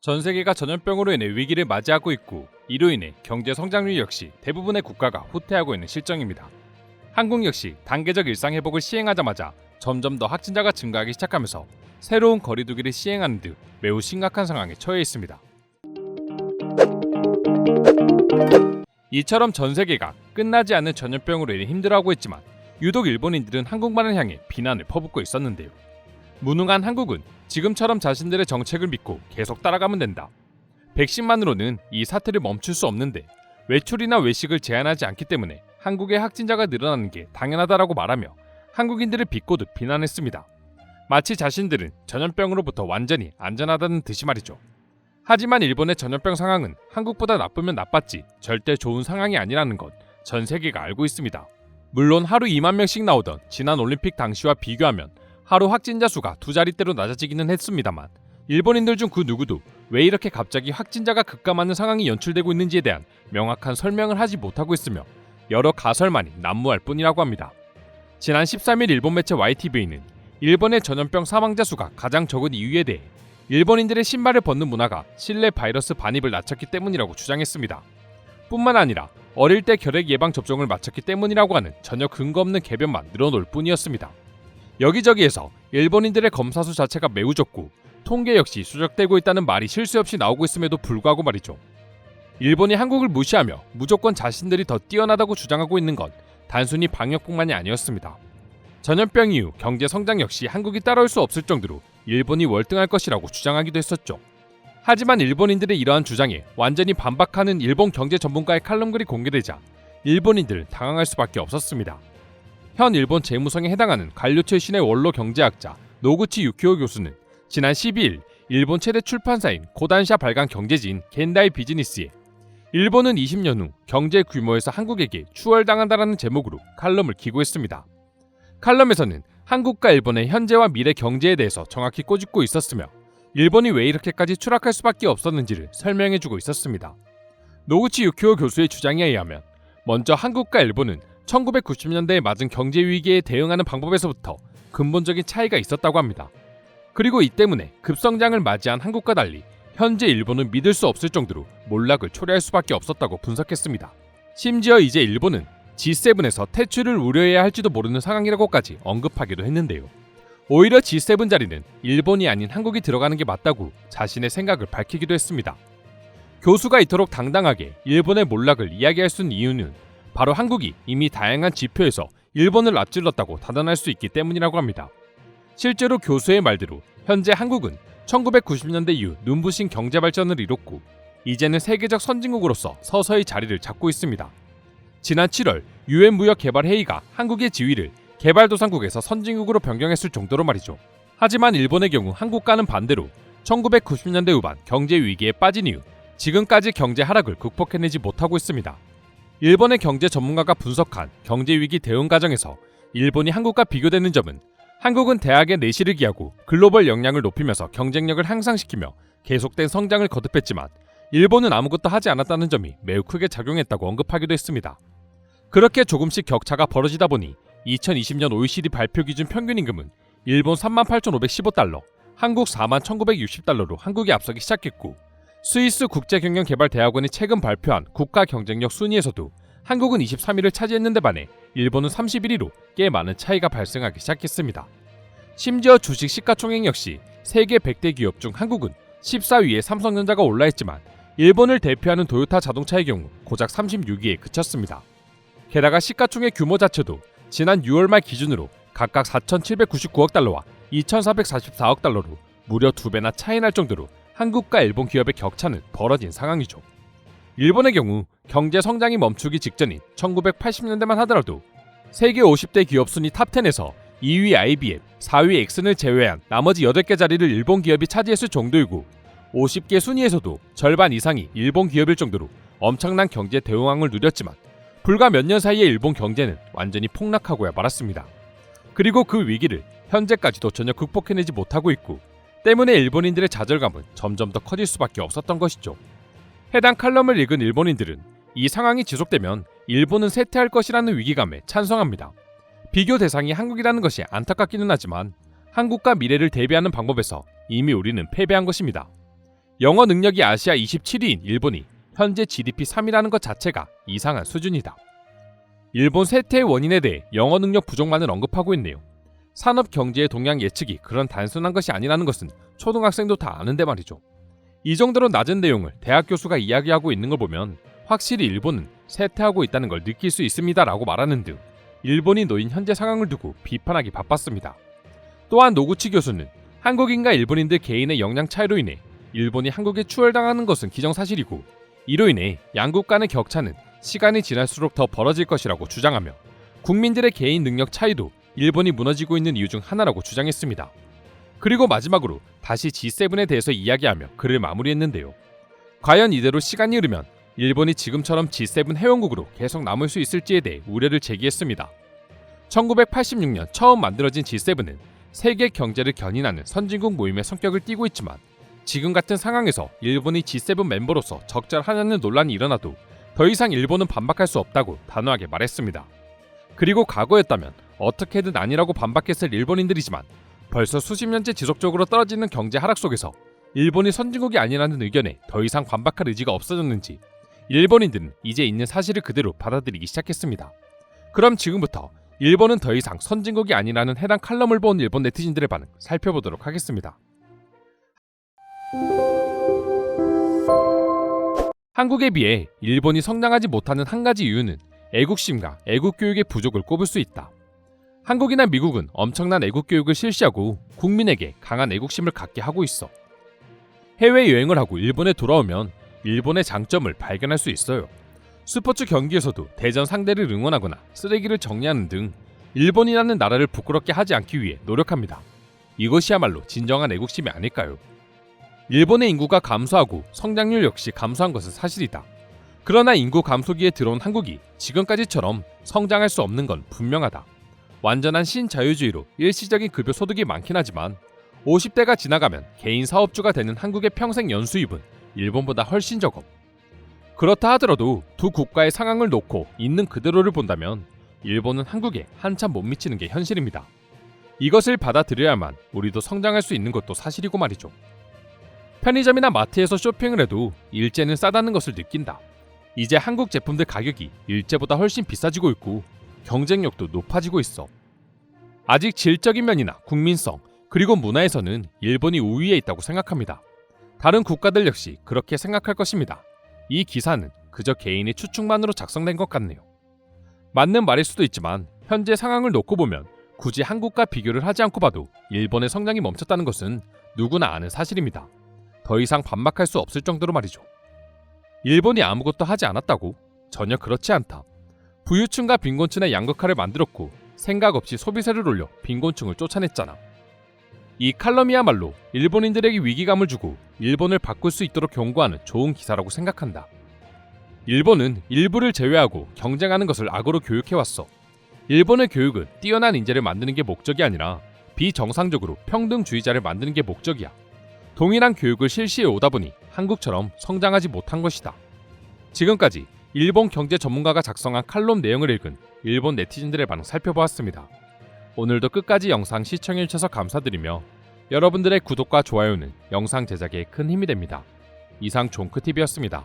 전 세계가 전염병으로 인해 위기를 맞이하고 있고, 이로 인해 경제 성장률 역시 대부분의 국가가 후퇴하고 있는 실정입니다. 한국 역시 단계적 일상 회복을 시행하자마자 점점 더 확진자가 증가하기 시작하면서 새로운 거리두기를 시행하는 듯 매우 심각한 상황에 처해 있습니다. 이처럼 전 세계가 끝나지 않는 전염병으로 인해 힘들어하고 있지만 유독 일본인들은 한국만을 향해 비난을 퍼붓고 있었는데요. 무능한 한국은 지금처럼 자신들의 정책을 믿고 계속 따라가면 된다. 백신만으로는 이 사태를 멈출 수 없는데 외출이나 외식을 제한하지 않기 때문에 한국의 확진자가 늘어나는 게 당연하다라고 말하며 한국인들을 비꼬듯 비난했습니다. 마치 자신들은 전염병으로부터 완전히 안전하다는 듯이 말이죠. 하지만 일본의 전염병 상황은 한국보다 나쁘면 나빴지 절대 좋은 상황이 아니라는 것 전 세계가 알고 있습니다. 물론 하루 2만 명씩 나오던 지난 올림픽 당시와 비교하면 하루 확진자 수가 두 자릿대로 낮아지기는 했습니다만 일본인들 중 그 누구도 왜 이렇게 갑자기 확진자가 급감하는 상황이 연출되고 있는지에 대한 명확한 설명을 하지 못하고 있으며 여러 가설만이 난무할 뿐이라고 합니다. 지난 13일 일본 매체 YTV는 일본의 전염병 사망자 수가 가장 적은 이유에 대해 일본인들의 신발을 벗는 문화가 실내 바이러스 반입을 낮췄기 때문이라고 주장했습니다. 뿐만 아니라 어릴 때 결핵 예방 접종을 마쳤기 때문이라고 하는 전혀 근거 없는 개변만 늘어놓을 뿐이었습니다. 여기저기에서 일본인들의 검사 수 자체가 매우 적고 통계 역시 수적되고 있다는 말이 쉴 새 없이 나오고 있음에도 불구하고 말이죠. 일본이 한국을 무시하며 무조건 자신들이 더 뛰어나다고 주장하고 있는 건 단순히 방역뿐만이 아니었습니다. 전염병 이후 경제 성장 역시 한국이 따라올 수 없을 정도로 일본이 월등할 것이라고 주장하기도 했었죠. 하지만 일본인들의 이러한 주장에 완전히 반박하는 일본 경제 전문가의 칼럼글이 공개되자 일본인들은 당황할 수밖에 없었습니다. 현 일본 재무성에 해당하는 관료 출신의 원로 경제학자 노구치 유키오 교수는 지난 12일 일본 최대 출판사인 고단샤 발간 경제지인 겐다이 비즈니스에 일본은 20년 후 경제 규모에서 한국에게 추월당한다라는 제목으로 칼럼을 기고했습니다. 칼럼에서는 한국과 일본의 현재와 미래 경제에 대해서 정확히 꼬집고 있었으며 일본이 왜 이렇게까지 추락할 수밖에 없었는지를 설명해주고 있었습니다. 노구치 유키오 교수의 주장에 의하면 먼저 한국과 일본은 1990년대에 맞은 경제 위기에 대응하는 방법에서부터 근본적인 차이가 있었다고 합니다. 그리고 이 때문에 급성장을 맞이한 한국과 달리 현재 일본은 믿을 수 없을 정도로 몰락을 초래할 수밖에 없었다고 분석했습니다. 심지어 이제 일본은 G7에서 퇴출을 우려해야 할지도 모르는 상황이라고까지 언급하기도 했는데요. 오히려 G7 자리는 일본이 아닌 한국이 들어가는 게 맞다고 자신의 생각을 밝히기도 했습니다. 교수가 이토록 당당하게 일본의 몰락을 이야기할 수 있는 이유는 바로 한국이 이미 다양한 지표에서 일본을 앞질렀다고 단언할 수 있기 때문이라고 합니다. 실제로 교수의 말대로 현재 한국은 1990년대 이후 눈부신 경제 발전을 이뤘고 이제는 세계적 선진국으로서 서서히 자리를 잡고 있습니다. 지난 7월 UN 무역개발회의가 한국의 지위를 개발도상국에서 선진국으로 변경했을 정도로 말이죠. 하지만 일본의 경우 한국과는 반대로 1990년대 후반 경제 위기에 빠진 이후 지금까지 경제 하락을 극복해내지 못하고 있습니다. 일본의 경제 전문가가 분석한 경제 위기 대응 과정에서 일본이 한국과 비교되는 점은 한국은 대학에 내실을 기하고 글로벌 역량을 높이면서 경쟁력을 향상시키며 계속된 성장을 거듭했지만 일본은 아무것도 하지 않았다는 점이 매우 크게 작용했다고 언급하기도 했습니다. 그렇게 조금씩 격차가 벌어지다 보니 2020년 OECD 발표 기준 평균 임금은 일본 38,515달러, 한국 41,960달러로 한국이 앞서기 시작했고 스위스 국제경영개발대학원이 최근 발표한 국가 경쟁력 순위에서도 한국은 23위를 차지했는데 반해 일본은 31위로 꽤 많은 차이가 발생하기 시작했습니다. 심지어 주식 시가총액 역시 세계 100대 기업 중 한국은 14위에 삼성전자가 올라있지만 일본을 대표하는 토요타 자동차의 경우 고작 36위에 그쳤습니다. 게다가 시가총액 규모 자체도 지난 6월 말 기준으로 각각 4,799억 달러와 2,444억 달러로 무려 2배나 차이 날 정도로 한국과 일본 기업의 격차는 벌어진 상황이죠. 일본의 경우 경제 성장이 멈추기 직전인 1980년대만 하더라도 세계 50대 기업 순위 탑10에서 2위 IBM, 4위 엑슨을 제외한 나머지 8개 자리를 일본 기업이 차지했을 정도이고 50개 순위에서도 절반 이상이 일본 기업일 정도로 엄청난 경제 대응왕을 누렸지만 불과 몇 년 사이에 일본 경제는 완전히 폭락하고야 말았습니다. 그리고 그 위기를 현재까지도 전혀 극복해내지 못하고 있고 때문에 일본인들의 좌절감은 점점 더 커질 수밖에 없었던 것이죠. 해당 칼럼을 읽은 일본인들은 이 상황이 지속되면 일본은 쇠퇴할 것이라는 위기감에 찬성합니다. 비교 대상이 한국이라는 것이 안타깝기는 하지만 한국과 미래를 대비하는 방법에서 이미 우리는 패배한 것입니다. 영어 능력이 아시아 27위인 일본이 현재 GDP 3위라는 것 자체가 이상한 수준이다. 일본 쇠퇴의 원인에 대해 영어 능력 부족만을 언급하고 있네요. 산업 경제의 동향 예측이 그런 단순한 것이 아니라는 것은 초등학생도 다 아는데 말이죠. 이 정도로 낮은 내용을 대학 교수가 이야기하고 있는 걸 보면 확실히 일본은 쇠퇴하고 있다는 걸 느낄 수 있습니다라고 말하는 등 일본이 놓인 현재 상황을 두고 비판하기 바빴습니다. 또한 노구치 교수는 한국인과 일본인들 개인의 역량 차이로 인해 일본이 한국에 추월당하는 것은 기정사실이고 이로 인해 양국 간의 격차는 시간이 지날수록 더 벌어질 것이라고 주장하며 국민들의 개인 능력 차이도 일본이 무너지고 있는 이유 중 하나라고 주장했습니다. 그리고 마지막으로 다시 G7에 대해서 이야기하며 글을 마무리했는데요. 과연 이대로 시간이 흐르면 일본이 지금처럼 G7 회원국으로 계속 남을 수 있을지에 대해 우려를 제기했습니다. 1986년 처음 만들어진 G7은 세계 경제를 견인하는 선진국 모임의 성격을 띠고 있지만 지금 같은 상황에서 일본이 G7 멤버로서 적절하냐는 논란이 일어나도 더 이상 일본은 반박할 수 없다고 단호하게 말했습니다. 그리고 과거였다면 어떻게든 아니라고 반박했을 일본인들이지만 벌써 수십 년째 지속적으로 떨어지는 경제 하락 속에서 일본이 선진국이 아니라는 의견에 더 이상 반박할 의지가 없어졌는지 일본인들은 이제 있는 사실을 그대로 받아들이기 시작했습니다. 그럼 지금부터 일본은 더 이상 선진국이 아니라는 해당 칼럼을 본 일본 네티즌들의 반응 살펴보도록 하겠습니다. 한국에 비해 일본이 성장하지 못하는 한 가지 이유는 애국심과 애국교육의 부족을 꼽을 수 있다. 한국이나 미국은 엄청난 애국교육을 실시하고 국민에게 강한 애국심을 갖게 하고 있어. 해외여행을 하고 일본에 돌아오면 일본의 장점을 발견할 수 있어요. 스포츠 경기에서도 대전 상대를 응원하거나 쓰레기를 정리하는 등 일본이라는 나라를 부끄럽게 하지 않기 위해 노력합니다. 이것이야말로 진정한 애국심이 아닐까요? 일본의 인구가 감소하고 성장률 역시 감소한 것은 사실이다. 그러나 인구 감소기에 들어온 한국이 지금까지처럼 성장할 수 없는 건 분명하다. 완전한 신자유주의로 일시적인 급여 소득이 많긴 하지만 50대가 지나가면 개인 사업주가 되는 한국의 평생 연수입은 일본보다 훨씬 적어. 그렇다 하더라도 두 국가의 상황을 놓고 있는 그대로를 본다면 일본은 한국에 한참 못 미치는 게 현실입니다. 이것을 받아들여야만 우리도 성장할 수 있는 것도 사실이고 말이죠. 편의점이나 마트에서 쇼핑을 해도 일제는 싸다는 것을 느낀다. 이제 한국 제품들 가격이 일제보다 훨씬 비싸지고 있고 경쟁력도 높아지고 있어. 아직 질적인 면이나 국민성 그리고 문화에서는 일본이 우위에 있다고 생각합니다. 다른 국가들 역시 그렇게 생각할 것입니다. 이 기사는 그저 개인의 추측만으로 작성된 것 같네요. 맞는 말일 수도 있지만 현재 상황을 놓고 보면 굳이 한국과 비교를 하지 않고 봐도 일본의 성장이 멈췄다는 것은 누구나 아는 사실입니다. 더 이상 반박할 수 없을 정도로 말이죠. 일본이 아무것도 하지 않았다고? 전혀 그렇지 않다. 부유층과 빈곤층의 양극화를 만들었고 생각 없이 소비세를 올려 빈곤층을 쫓아냈잖아. 이 칼럼이야말로 일본인들에게 위기감을 주고 일본을 바꿀 수 있도록 경고하는 좋은 기사라고 생각한다. 일본은 일부를 제외하고 경쟁하는 것을 악으로 교육해왔어. 일본의 교육은 뛰어난 인재를 만드는 게 목적이 아니라 비정상적으로 평등주의자를 만드는 게 목적이야. 동일한 교육을 실시해 오다 보니 한국처럼 성장하지 못한 것이다. 지금까지 일본 경제 전문가가 작성한 칼럼 내용을 읽은 일본 네티즌들의 반응 살펴보았습니다. 오늘도 끝까지 영상 시청해주셔서 감사드리며 여러분들의 구독과 좋아요는 영상 제작에 큰 힘이 됩니다. 이상 종크TV였습니다.